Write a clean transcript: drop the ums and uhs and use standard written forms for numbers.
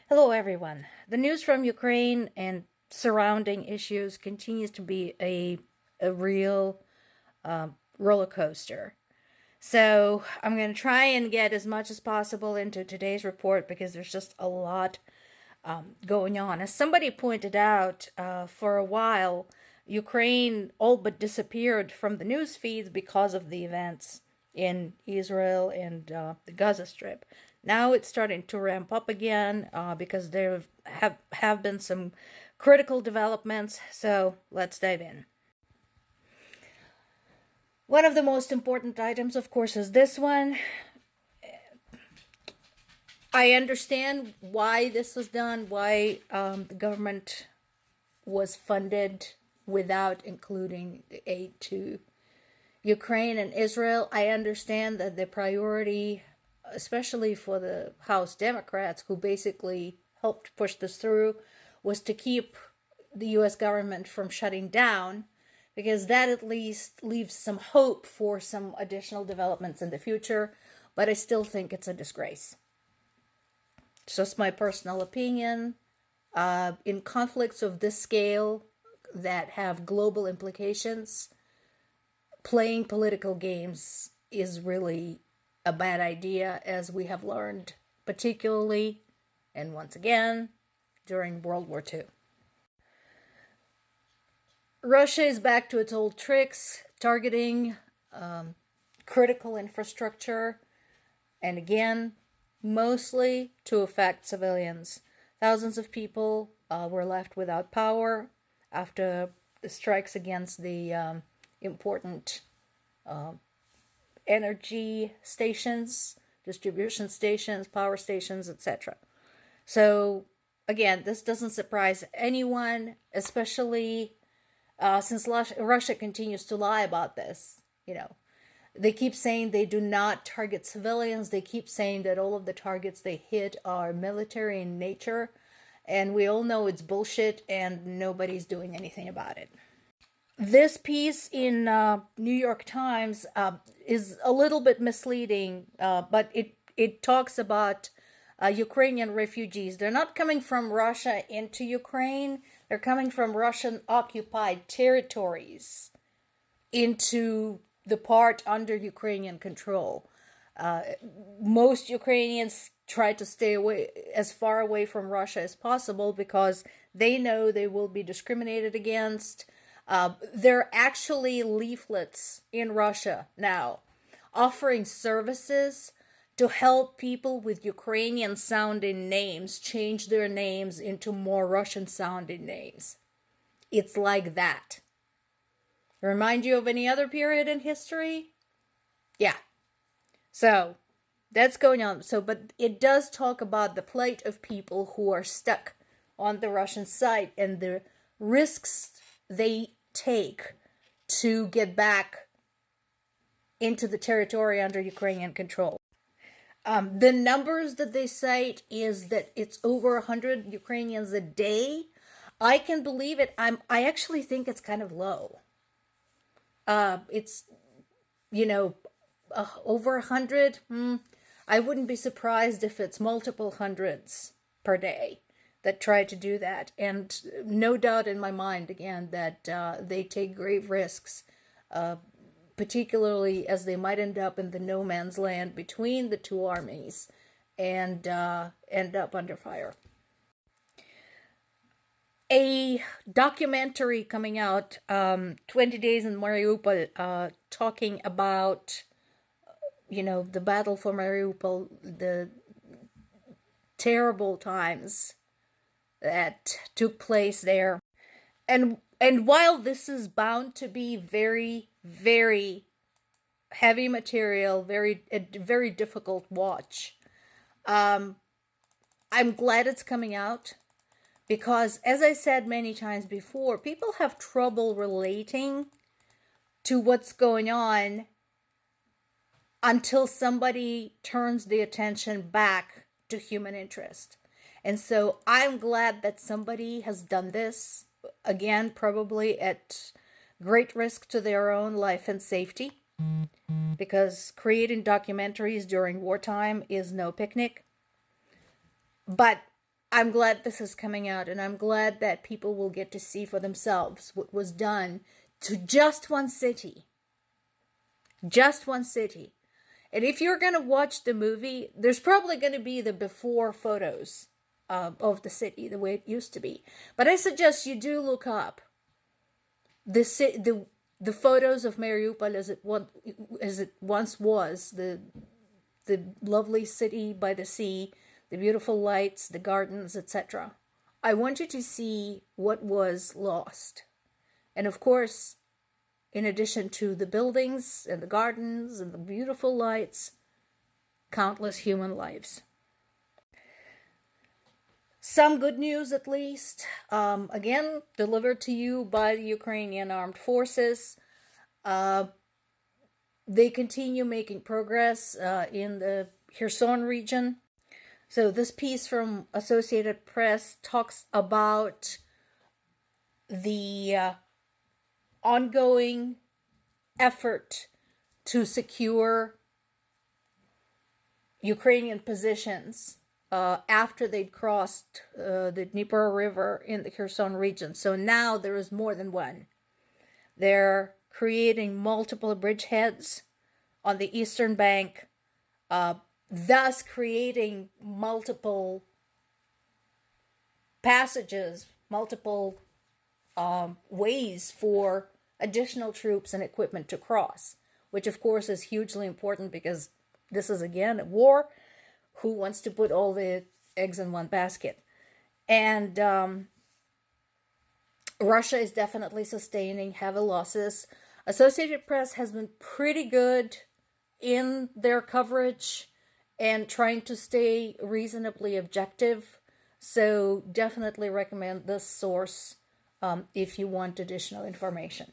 Hello, everyone. The news from Ukraine and surrounding issues continues to be a real roller coaster. So, I'm going to try and get as much as possible into today's report because there's just a lot going on. As somebody pointed out, for a while, Ukraine all but disappeared from the news feeds because of the events in Israel and the Gaza Strip. Now it's starting to ramp up again because there have been some critical developments. So let's dive in. One of the most important items, of course, is this one. I understand why this was done, why the government was funded without including the aid to Ukraine and Israel. I understand that the priority, especially for the House Democrats, who basically helped push this through, was to keep the US government from shutting down, because that at least leaves some hope for some additional developments in the future. But I still think it's a disgrace. It's just my personal opinion. In conflicts of this scale that have global implications, playing political games is really a bad idea, as we have learned, particularly, and once again, during World War II. Russia is back to its old tricks, targeting critical infrastructure, and again, mostly to affect civilians. Thousands of people were left without power after the strikes against the important energy stations, distribution stations, power stations, etc. So, again, this doesn't surprise anyone, especially since Russia continues to lie about this. They keep saying they do not target civilians. They keep saying that all of the targets they hit are military in nature. And we all know it's bullshit and nobody's doing anything about it. This piece in New York Times is a little bit misleading, but it talks about Ukrainian refugees. They're not coming from Russia into Ukraine. They're coming from Russian-occupied territories into the part under Ukrainian control. Most Ukrainians try to stay away, as far away from Russia as possible, because they know they will be discriminated against. There are actually leaflets in Russia now offering services to help people with Ukrainian sounding names change their names into more Russian sounding names. It's like that. Remind you of any other period in history? Yeah. So that's going on. But it does talk about the plight of people who are stuck on the Russian side and the risks they take to get back into the territory under Ukrainian control. The numbers that they cite is that it's over 100 Ukrainians a day. I can believe it. I actually think it's kind of low. It's, over 100. I wouldn't be surprised if it's multiple hundreds per day that try to do that. And no doubt in my mind, again, that they take grave risks, particularly as they might end up in the no man's land between the two armies and end up under fire. A documentary coming out, 20 Days in Mariupol, talking about, the battle for Mariupol, the terrible times that took place there. And while this is bound to be very, very heavy material, a very difficult watch, I'm glad it's coming out. Because, as I said many times before, people have trouble relating to what's going on until somebody turns the attention back to human interest. And so I'm glad that somebody has done this, again, probably at great risk to their own life and safety, because creating documentaries during wartime is no picnic. But I'm glad this is coming out, and I'm glad that people will get to see for themselves what was done to just one city. Just one city. And if you're going to watch the movie, there's probably going to be the before photos of the city, the way it used to be. But I suggest you do look up the photos of Mariupol as it once was, the lovely city by the sea, the beautiful lights, the gardens, etc. I want you to see what was lost. And of course, in addition to the buildings and the gardens and the beautiful lights, countless human lives. Some good news, at least, again, delivered to you by the Ukrainian armed forces. They continue making progress in the Kherson region. So this piece from Associated Press talks about the ongoing effort to secure Ukrainian positions after they'd crossed the Dnieper River in the Kherson region. So now there is more than one. They're creating multiple bridgeheads on the eastern bank, thus creating multiple passages, multiple ways for additional troops and equipment to cross, which of course is hugely important because this is again a war. Who wants to put all the eggs in one basket? And Russia is definitely sustaining heavy losses. Associated Press has been pretty good in their coverage and trying to stay reasonably objective. So definitely recommend this source if you want additional information.